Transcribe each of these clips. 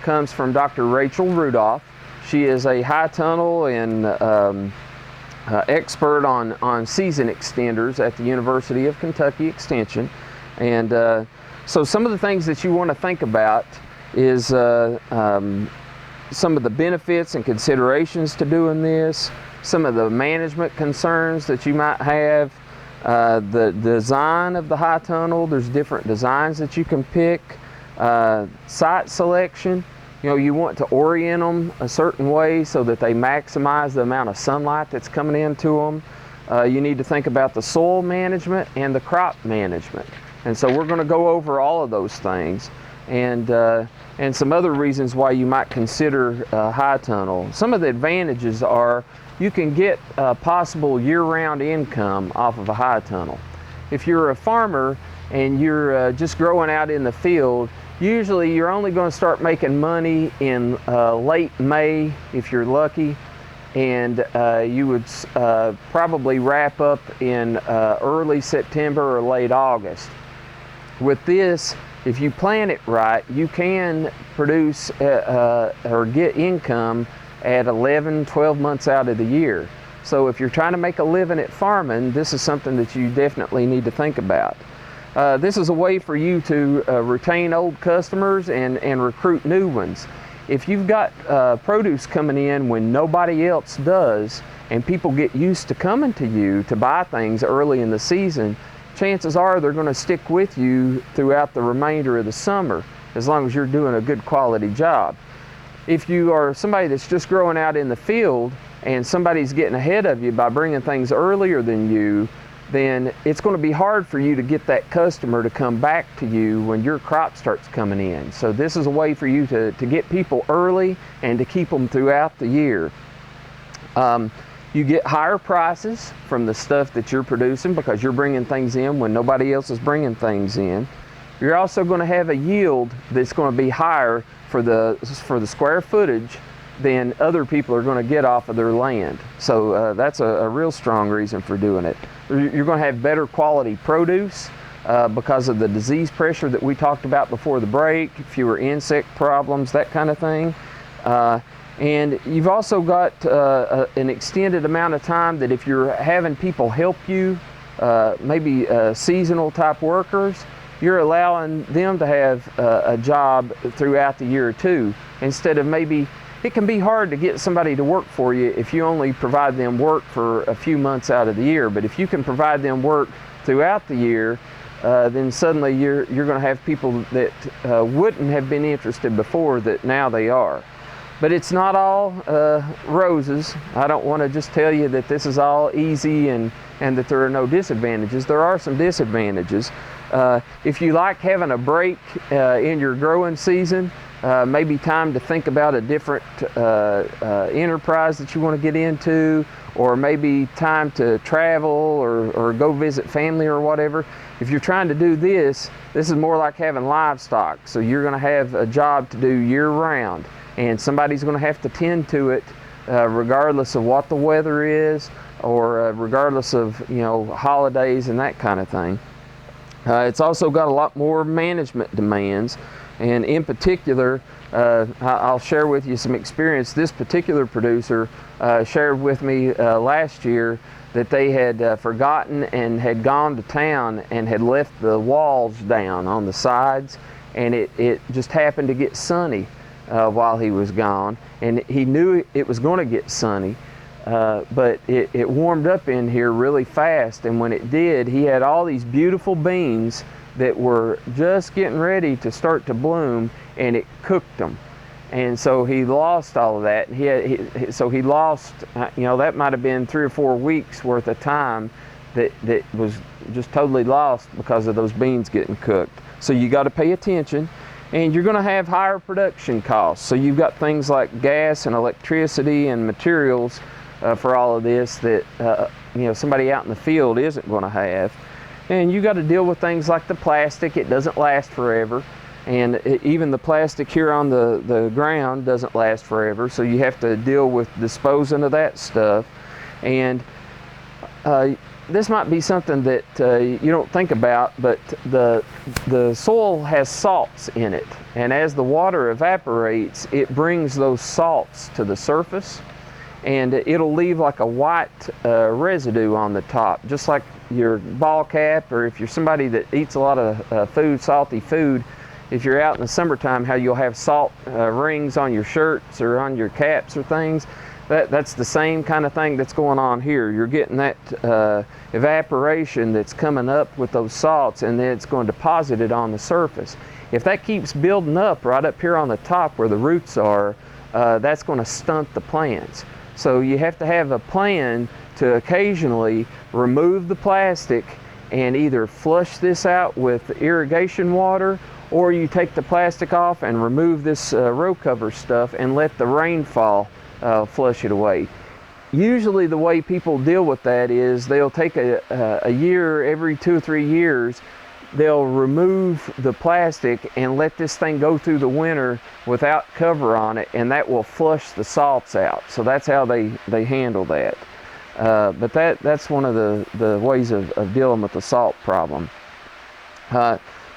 comes from Dr. Rachel Rudolph. She is a high tunnel and expert on season extenders at the University of Kentucky Extension. And so some of the things that you want to think about is some of the benefits and considerations to doing this, some of the management concerns that you might have, the design of the high tunnel. There's different designs that you can pick, site selection. You know, you want to orient them a certain way so that they maximize the amount of sunlight that's coming into them. You need to think about the soil management and the crop management. And so we're going to go over all of those things and some other reasons why you might consider high tunnel. Some of the advantages are you can get possible year-round income off of a high tunnel. If you're a farmer and you're just growing out in the field, usually you're only going to start making money in late May if you're lucky, and you would probably wrap up in early September or late August. With this, if you plan it right, you can produce or get income at 11, 12 months out of the year. So if you're trying to make a living at farming, this is something that you definitely need to think about. This is a way for you to retain old customers and recruit new ones. If you've got produce coming in when nobody else does, and people get used to coming to you to buy things early in the season, chances are they're going to stick with you throughout the remainder of the summer, as long as you're doing a good quality job. If you are somebody that's just growing out in the field and somebody's getting ahead of you by bringing things earlier than you, then it's going to be hard for you to get that customer to come back to you when your crop starts coming in. So this is a way for you to get people early and to keep them throughout the year. You get higher prices from the stuff that you're producing because you're bringing things in when nobody else is bringing things in. You're also going to have a yield that's going to be higher for the square footage than other people are going to get off of their land. So that's a real strong reason for doing it. You're going to have better quality produce because of the disease pressure that we talked about before the break, fewer insect problems, that kind of thing. And you've also got an extended amount of time that if you're having people help you, maybe seasonal type workers, you're allowing them to have a job throughout the year too. Instead of maybe, it can be hard to get somebody to work for you if you only provide them work for a few months out of the year. But if you can provide them work throughout the year, then suddenly you're going to have people that wouldn't have been interested before that now they are. But it's not all roses. I don't want to just tell you that this is all easy and that there are no disadvantages. There are some disadvantages. If you like having a break in your growing season, maybe time to think about a different enterprise that you want to get into, or maybe time to travel or go visit family or whatever. If you're trying to do this, this is more like having livestock. So you're going to have a job to do year-round, and somebody's going to have to tend to it regardless of what the weather is or regardless of, you know, holidays and that kind of thing. It's also got a lot more management demands, and in particular, I'll share with you some experience. This particular producer shared with me last year that they had forgotten and had gone to town and had left the walls down on the sides, and it just happened to get sunny while he was gone, and he knew it was going to get sunny, but it warmed up in here really fast, and when it did, he had all these beautiful beans that were just getting ready to start to bloom, and it cooked them. And so he lost all of that. So he lost, you know, that might have been 3 or 4 weeks worth of time that was just totally lost because of those beans getting cooked. So you got to pay attention, and you're going to have higher production costs. So you've got things like gas and electricity and materials for all of this that you know, somebody out in the field isn't going to have. And you got to deal with things like the plastic. It doesn't last forever. And even the plastic here on the ground doesn't last forever, so you have to deal with disposing of that stuff. And this might be something that you don't think about, but the soil has salts in it, and as the water evaporates, it brings those salts to the surface, and it'll leave like a white residue on the top, just like your ball cap, or if you're somebody that eats a lot of food, salty food, if you're out in the summertime, how you'll have salt rings on your shirts or on your caps or things. That's the same kind of thing that's going on here. You're getting that evaporation that's coming up with those salts, and then it's going to deposit it on the surface. If that keeps building up right up here on the top where the roots are, that's going to stunt the plants. So you have to have a plan to occasionally remove the plastic and either flush this out with irrigation water, or you take the plastic off and remove this row cover stuff and let the rainfall flush it away. Usually the way people deal with that is they'll take a year, every 2 or 3 years, they'll remove the plastic and let this thing go through the winter without cover on it, and that will flush the salts out. So that's how they handle that. But that's one of the ways of dealing with the salt problem.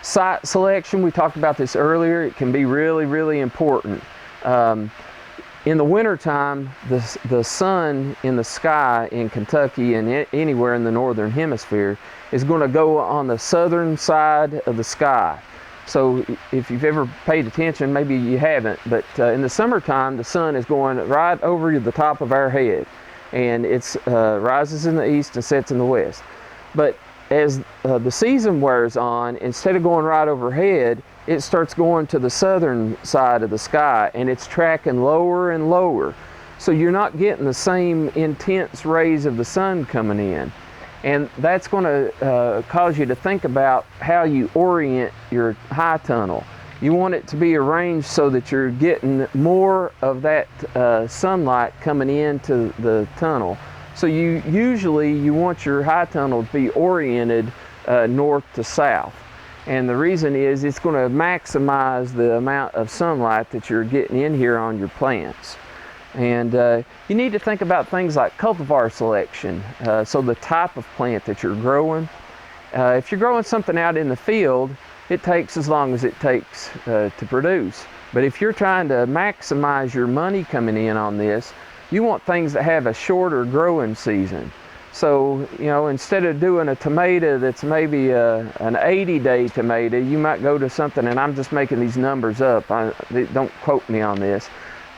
Site selection, we talked about this earlier. It can be really, really important. In the wintertime, the sun in the sky in Kentucky and anywhere in the northern hemisphere is going to go on the southern side of the sky. So if you've ever paid attention, maybe you haven't, but in the summertime, the sun is going right over the top of our head, and it rises in the east and sets in the west. But as the season wears on, instead of going right overhead, it starts going to the southern side of the sky, and it's tracking lower and lower. So you're not getting the same intense rays of the sun coming in. And that's going to cause you to think about how you orient your high tunnel. You want it to be arranged so that you're getting more of that sunlight coming into the tunnel. So you want your high tunnel to be oriented north to south. And the reason is it's going to maximize the amount of sunlight that you're getting in here on your plants. And you need to think about things like cultivar selection, so the type of plant that you're growing. If you're growing something out in the field, it takes as long as it takes to produce. But if you're trying to maximize your money coming in on this, you want things that have a shorter growing season. So, you know, instead of doing a tomato that's maybe an 80-day tomato, you might go to something, and I'm just making these numbers up, don't quote me on this,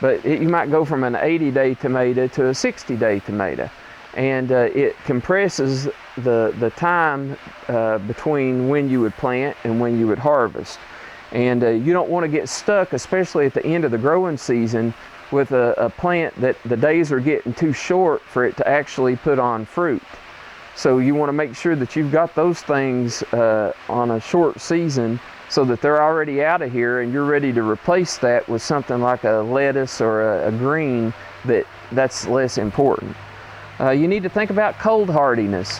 but you might go from an 80-day tomato to a 60-day tomato. And it compresses the time between when you would plant and when you would harvest. And you don't want to get stuck, especially at the end of the growing season, with a plant that the days are getting too short for it to actually put on fruit. So you want to make sure that you've got those things on a short season so that they're already out of here and you're ready to replace that with something like a lettuce or a green that's less important. You need to think about cold hardiness.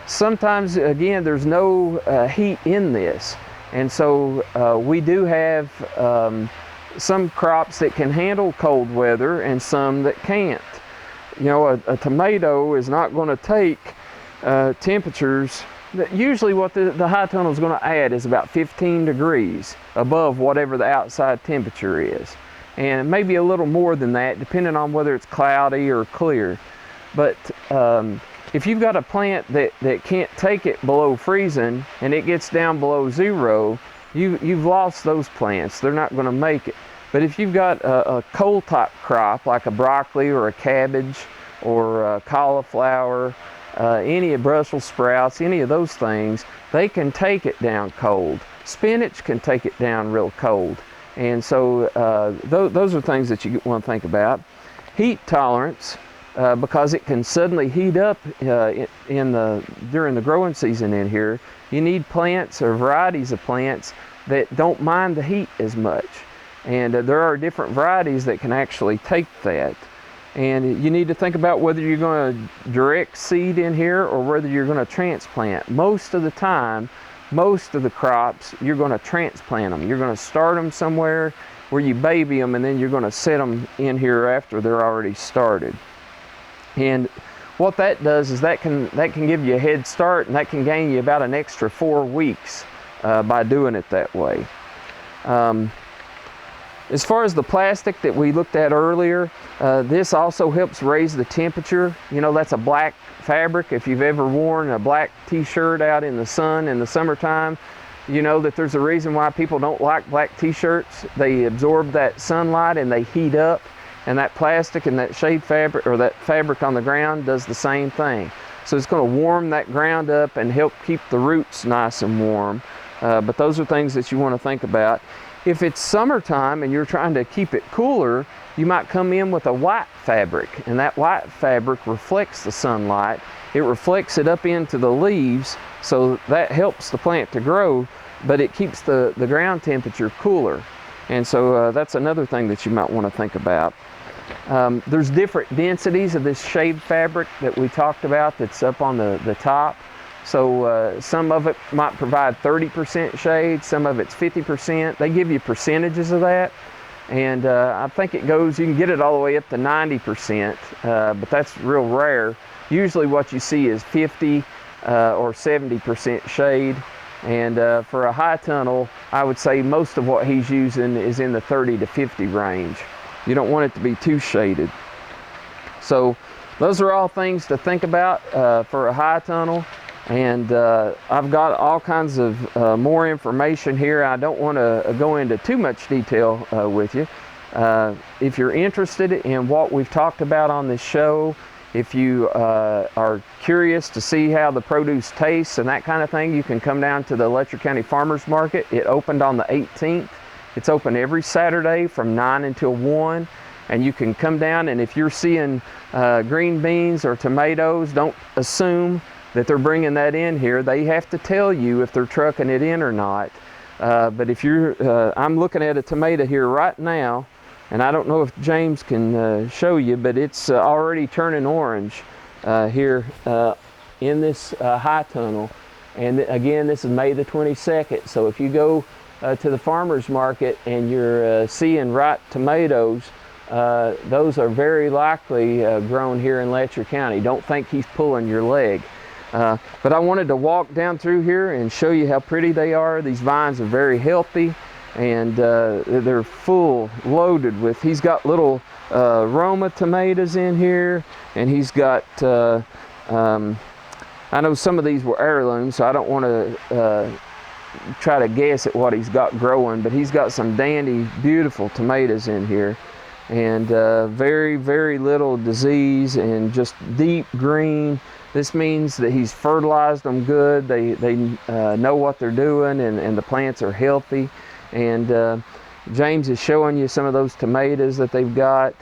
Sometimes, again, there's no heat in this, and so we do have some crops that can handle cold weather and some that can't. You know, a tomato is not going to take temperatures that usually what the high tunnel is going to add is about 15 degrees above whatever the outside temperature is, and maybe a little more than that depending on whether it's cloudy or clear. But if you've got a plant that can't take it below freezing and it gets down below zero, you've lost those plants. They're not going to make it. But if you've got a cold type crop like a broccoli or a cabbage or a cauliflower, any of Brussels sprouts, any of those things, they can take it down cold. Spinach can take it down real cold. And so those are things that you want to think about. Heat tolerance, because it can suddenly heat up during the growing season in here. You need plants or varieties of plants that don't mind the heat as much. And there are different varieties that can actually take that. And you need to think about whether you're going to direct seed in here or whether you're going to transplant. Most of the time, most of the crops, you're going to transplant them. You're going to start them somewhere where you baby them, and then you're going to set them in here after they're already started. And what that does is that can give you a head start, and that can gain you about an extra 4 weeks by doing it that way. As far as the plastic that we looked at earlier, this also helps raise the temperature. You know, that's a black fabric. If you've ever worn a black t-shirt out in the sun in the summertime, you know that there's a reason why people don't like black t-shirts. They absorb that sunlight and they heat up, and that plastic and that shade fabric, or that fabric on the ground, does the same thing. So it's going to warm that ground up and help keep the roots nice and warm. But those are things that you want to think about. If it's summertime and you're trying to keep it cooler, you might come in with a white fabric, and that white fabric reflects the sunlight. It reflects it up into the leaves, so that helps the plant to grow, but it keeps the ground temperature cooler. And so that's another thing that you might want to think about. There's different densities of this shade fabric that we talked about that's up on the top. So some of it might provide 30% shade, some of it's 50%. They give you percentages of that. And I think it goes, you can get it all the way up to 90%, but that's real rare. Usually what you see is 50 or 70% shade. And for a high tunnel, I would say most of what he's using is in the 30 to 50 range. You don't want it to be too shaded. So those are all things to think about for a high tunnel. And I've got all kinds of more information here. I don't want to go into too much detail with you. If you're interested in what we've talked about on this show, if you are curious to see how the produce tastes and that kind of thing, you can come down to the Letcher County Farmers Market. It opened on the 18th. It's open every Saturday from 9 until 1. And you can come down, and if you're seeing green beans or tomatoes, don't assume that they're bringing that in here. They have to tell you if they're trucking it in or not. But if you're, I'm looking at a tomato here right now, and I don't know if James can show you, but it's already turning orange here in this high tunnel. And again, this is May the 22nd. So if you go to the farmer's market and you're seeing ripe tomatoes, those are very likely grown here in Letcher County. Don't think he's pulling your leg. But I wanted to walk down through here and show you how pretty they are. These vines are very healthy, and they're full loaded with, he's got little Roma tomatoes in here, and he's got, I know some of these were heirlooms, so I don't want to try to guess at what he's got growing, but he's got some dandy, beautiful tomatoes in here. And very, very little disease and just deep green. This means that he's fertilized them good. They know what they're doing, and the plants are healthy. And James is showing you some of those tomatoes that they've got.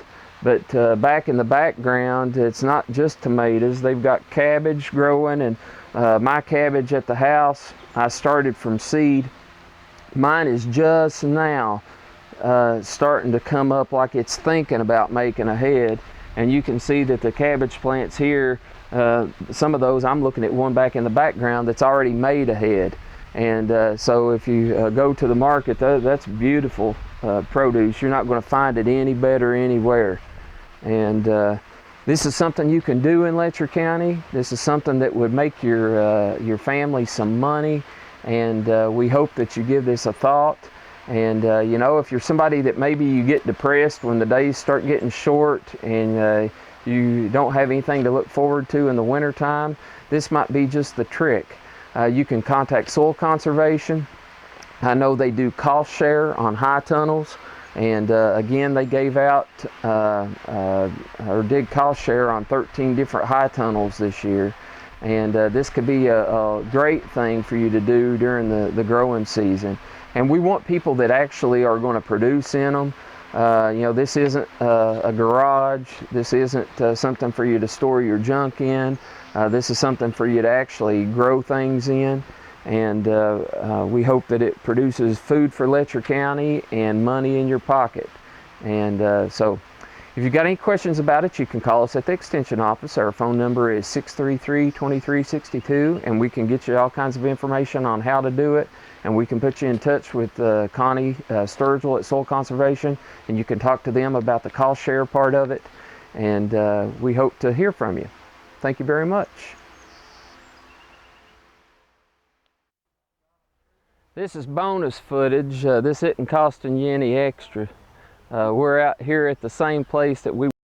But back in the background, it's not just tomatoes. They've got cabbage growing, and my cabbage at the house, I started from seed. Mine is just now starting to come up like it's thinking about making a head. And you can see that the cabbage plants here, some of those, I'm looking at one back in the background that's already made a head. And so if you go to the market, that's beautiful produce. You're not going to find it any better anywhere. And this is something you can do in Letcher County. This is something that would make your family some money. And we hope that you give this a thought. And you know, if you're somebody that maybe you get depressed when the days start getting short and you don't have anything to look forward to in the wintertime, this might be just the trick. You can contact Soil Conservation. I know they do cost share on high tunnels, and again, they gave out or did cost share on 13 different high tunnels this year. And this could be a great thing for you to do during the growing season. And we want people that actually are going to produce in them. You know, this isn't a garage. This isn't something for you to store your junk in. This is something for you to actually grow things in. And we hope that it produces food for Letcher County and money in your pocket. And so if you've got any questions about it, you can call us at the Extension office. Our phone number is 633-2362, and we can get you all kinds of information on how to do it. And we can put you in touch with Connie Sturgill at Soil Conservation, and you can talk to them about the cost share part of it. And we hope to hear from you. thank you very much. This is bonus footage. This isn't costing you any extra. We're out here at the same place that we